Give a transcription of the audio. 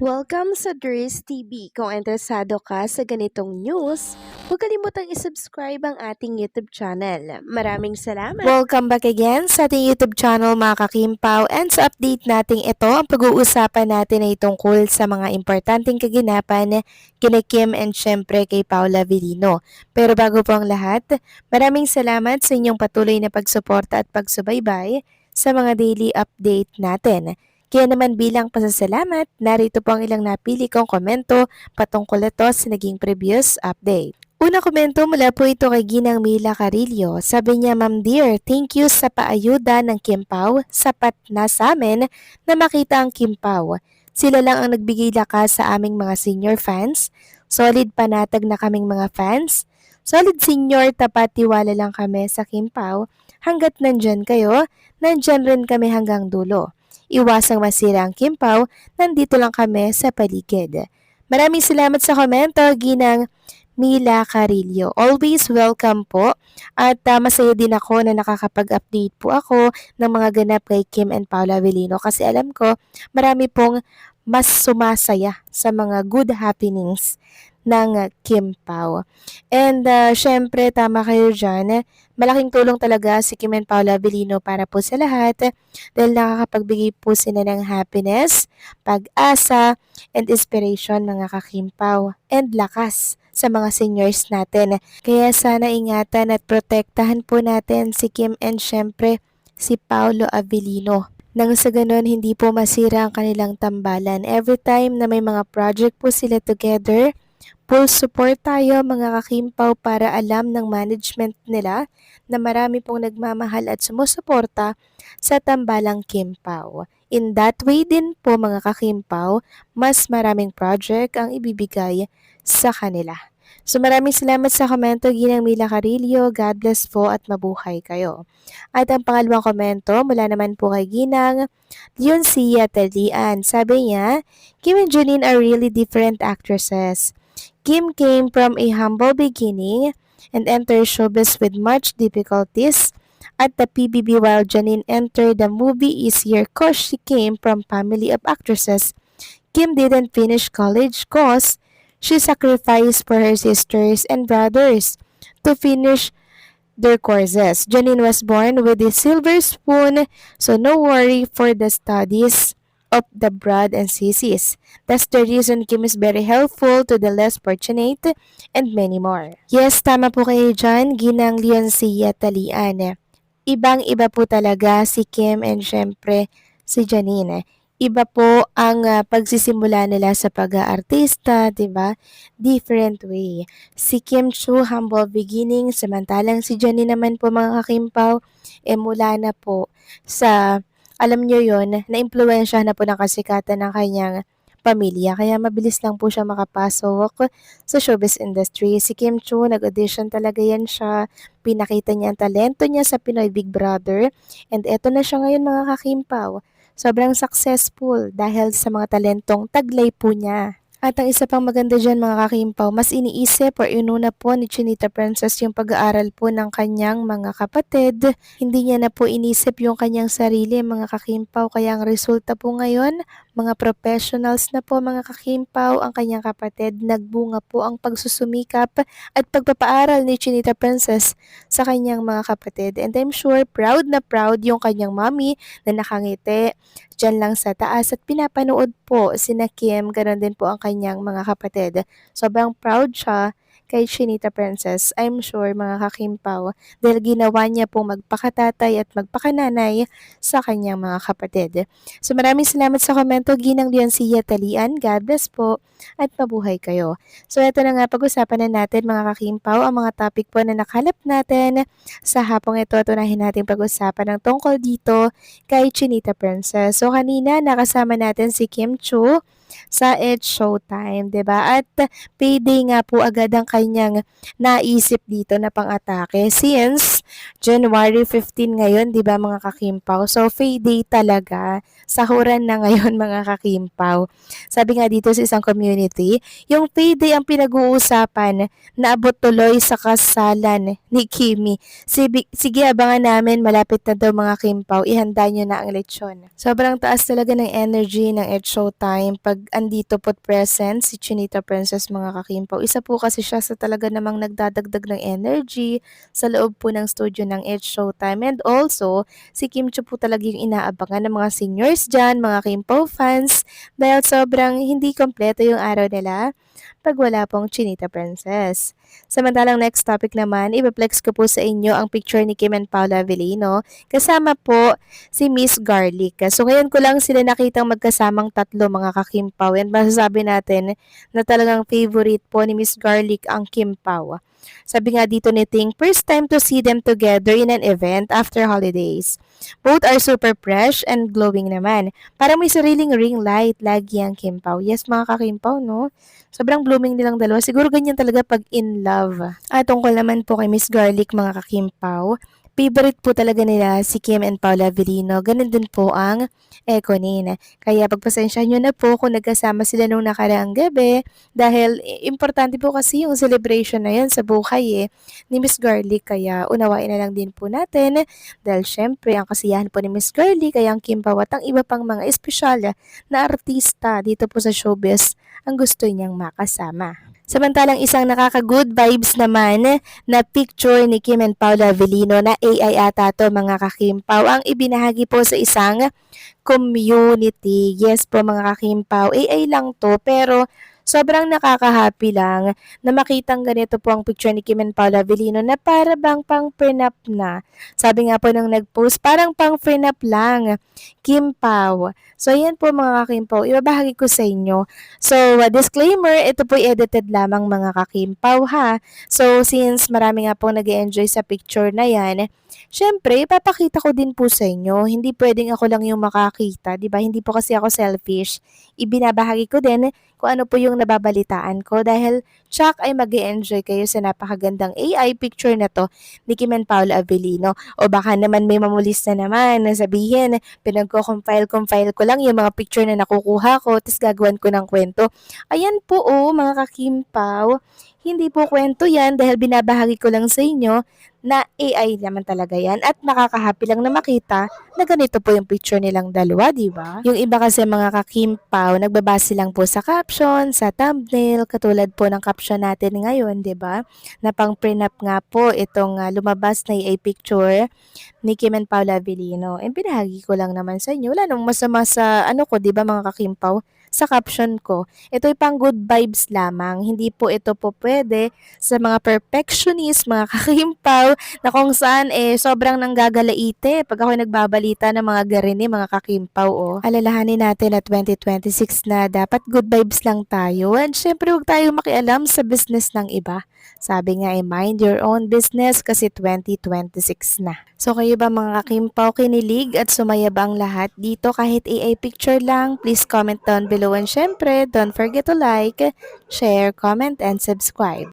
Welcome sa Dries TV. Kung interesado ka sa ganitong news, huwag kalimutang isubscribe ang ating YouTube channel. Maraming salamat! Welcome back again sa ating YouTube channel mga kakimpaw, and sa update natin ito, ang pag-uusapan natin ay tungkol sa mga importanteng kaganapan kina Kim and syempre kay Paula Avellino. Pero bago po ang lahat, maraming salamat sa inyong patuloy na pagsuporta at pagsubaybay sa mga daily update natin. Kaya naman bilang pasasalamat, narito po ang ilang napili kong komento patungkol ito sa naging previous update. Una komento mula po ito kay Ginang Mila Carillo. Sabi niya, Ma'am dear, thank you sa paayuda ng Kim Pao. Sapat na sa amin na makita ang Kim Pao. Sila lang ang nagbigay lakas sa aming mga senior fans. Solid panatag na kaming mga fans. Solid senior, tapat tiwala lang kami sa Kim Pao. Hanggat nandyan kayo, nandyan rin kami hanggang dulo. Iwasang masira ang Kim Pao, nandito lang kami sa paligid. Maraming salamat sa komento, Ginang Mila Carillo. Always welcome po at masaya din ako na nakakapag-update po ako ng mga ganap kay Kim and Paula Avellino kasi alam ko marami pong mas sumasaya sa mga good happenings ng Kim Pao. And syempre tama kayo dyan, malaking tulong talaga si Kim and Paula Avellino para po sa lahat dahil nakakapagbigay po sila ng happiness, pag-asa, and inspiration mga kakimpaw, and lakas sa mga seniors natin. Kaya sana ingatan at protektahan po natin si Kim and syempre si Paolo Avellino. Nang sa ganun, hindi po masira ang kanilang tambalan. Every time na may mga project po sila together, full support tayo mga kakimpaw para alam ng management nila na marami pong nagmamahal at sumusuporta sa tambalang Kimpaw. In that way din po mga kakimpaw, mas maraming project ang ibibigay sa kanila. So maraming salamat sa komento, Ginang Mila Carillo. God bless po at mabuhay kayo. At ang pangalawang komento mula naman po kay Ginang Leoncia Talian. Sabi niya, Kim and Janine are really different actresses. Kim came from a humble beginning and entered showbiz with much difficulties at the PBB, while Janine entered the movie easier cause she came from family of actresses. Kim didn't finish college cause she sacrificed for her sisters and brothers to finish their courses. Janine was born with a silver spoon, so no worry for the studies of the brad and sisis. That's the reason Kim is very helpful to the less fortunate and many more. Yes, tama po kayo dyan, Ginang Leoncia Talian. Ibang-iba po talaga si Kim and syempre si Janine. Iba po ang pagsisimula nila sa pag-aartista, 'di ba? Different way. Si Kim Chu humble beginning, samantalang si Janine naman po mga kakimpaw, mula na po sa alam niyo yon, na-impluwensya na po ng kasikatan ng kanyang pamilya. Kaya mabilis lang po siya makapasok sa showbiz industry. Si Kim Chu, nag-audition talaga yan siya. Pinakita niya ang talento niya sa Pinoy Big Brother. And eto na siya ngayon mga kakimpaw. Sobrang successful dahil sa mga talentong taglay po niya. At ang isa pang maganda dyan mga kakimpaw, mas iniisip o inuna po ni Chinita Princess yung pag-aaral po ng kanyang mga kapatid. Hindi niya na po inisip yung kanyang sarili mga kakimpaw, kaya ang resulta po ngayon, mga professionals na po mga kakimpaw ang kanyang kapatid. Nagbunga po ang pagsusumikap at pagpapaaral ni Chinita Princess sa kanyang mga kapatid. And I'm sure proud na proud yung kanyang mommy na nakangiti dyan lang sa taas at pinapanood po sina Kim, ganoon din po ang kanyang mga kapatid. Sobrang proud siya kay Chinita Princess, I'm sure mga kakimpaw, dahil ginawa niya pong magpakatatay at magpakananay sa kanyang mga kapatid. So maraming salamat sa komento, Ginang Leoncia Talian. God bless po at mabuhay kayo. So ito na nga, pag-usapan na natin mga kakimpaw ang mga topic po na nakalap natin sa hapong ito. Tunahin natin pag-usapan ng tungkol dito kay Chinita Princess. So kanina nakasama natin si Kim Chu sa It's Showtime, 'di ba? At payday nga po agad ang kanyang naisip dito na pang-atake since January 15 ngayon, 'di ba mga kakimpaw? So payday talaga. Sahuran na ngayon mga kakimpaw. Sabi nga dito sa isang community, yung payday ang pinag-uusapan na abot tuloy sa kasalan ni Kimi. Sige, abangan namin, malapit na daw mga kimpaw, ihanda nyo na ang lechon. Sobrang taas talaga ng energy ng It's Showtime pag andito po't present si Chinita Princess mga kakimpaw. Isa po kasi siya sa talaga namang nagdadagdag ng energy sa loob po ng studio ng It's Showtime. And also, si Kim Chiu po talaga yung inaabangan ng mga seniors dyan, mga kimpaw fans, dahil sobrang hindi kompleto yung araw nila pag wala pong Chinita Princess. Samantalang next topic naman, ipaplex ko po sa inyo ang picture ni Kim and Paula Avellino kasama po si Miss Garlic. So ngayon ko lang sila nakitang magkasamang tatlo mga kakimpaw, and masasabi natin na talagang favorite po ni Miss Garlic ang Kimpaw. Sabi nga dito ni Ting, first time to see them together in an event after holidays. Both are super fresh and glowing naman. Parang may sariling ring light lagi ang Kimpaw. Yes mga kakimpaw, no? Sobrang blooming nilang dalawa. Siguro ganyan talaga pag in love. At tungkol naman po kay Miss Garlic mga kakimpaw, favorite po talaga nila si Kim and Paula Avellino. Ganun din po ang Ekonin. Kaya pagpasensya nyo na po kung nagkasama sila nung nakaraang gabi dahil importante po kasi yung celebration na yun sa buhay ni Miss Garlic. Kaya unawain na lang din po natin dahil syempre ang kasiyahan po ni Miss Garlic ay ang Kim Pao at ang iba pang mga espesyal na artista dito po sa showbiz ang gusto niyang makasama. Samantalang isang nakaka-good vibes naman na picture ni Kim and Paula Avellino na AI ata to mga kakimpaw ang ibinahagi po sa isang community. Yes po mga kakimpaw, AI lang to pero sobrang nakaka-happy lang na makitang ganito po ang picture ni Kim and Paula Avellino na para bang pang prenup na. Sabi nga po nung nag-post, parang pang prenup lang. Kim Pao. So yan po mga kakimpaw, ibabahagi ko sa inyo. So disclaimer, ito po edited lamang mga kakimpaw ha. So since marami nga po nag-enjoy sa picture na yan, syempre, ipapakita ko din po sa inyo. Hindi pwedeng ako lang yung makakita, di ba? Hindi po kasi ako selfish. Ibinabahagi ko din kung ano po yung nababalitaan ko dahil tsak ay mag-enjoy kayo sa napakagandang AI picture na to ni Kim and Paula Avellino. O baka naman may mamulis na naman na sabihin, pinagko-compile ko lang yung mga picture na nakukuha ko, tapos gagawan ko ng kwento. Ayan po mga kakimpaw. Hindi po kwento yan dahil binabahagi ko lang sa inyo na AI naman talaga yan at nakaka-happy lang na makita na ganito po yung picture nilang dalawa, di ba? Yung iba kasi mga kakimpaw, nagbabase lang po sa caption, sa thumbnail, katulad po ng caption natin ngayon, di ba? Na pang prenup nga po itong lumabas na AI picture ni Kim and Paula Avellino. And binahagi ko lang naman sa inyo. Wala nang masama sa ko, di ba mga kakimpaw? Sa caption ko. Ito ay pang good vibes lamang. Hindi po ito po pwede sa mga perfectionist, mga kakimpaw, na kung saan sobrang nanggagalaite pag ako nagbabalita ng mga garini, mga kakimpaw. Alalahanin natin na 2026 na dapat good vibes lang tayo. And syempre huwag tayo makialam sa business ng iba. Sabi nga mind your own business kasi 2026 na. So kayo ba mga kakimpaw kinilig at sumaya ba ang lahat dito kahit AI picture lang? Please comment down below and syempre don't forget to like, share, comment, and subscribe.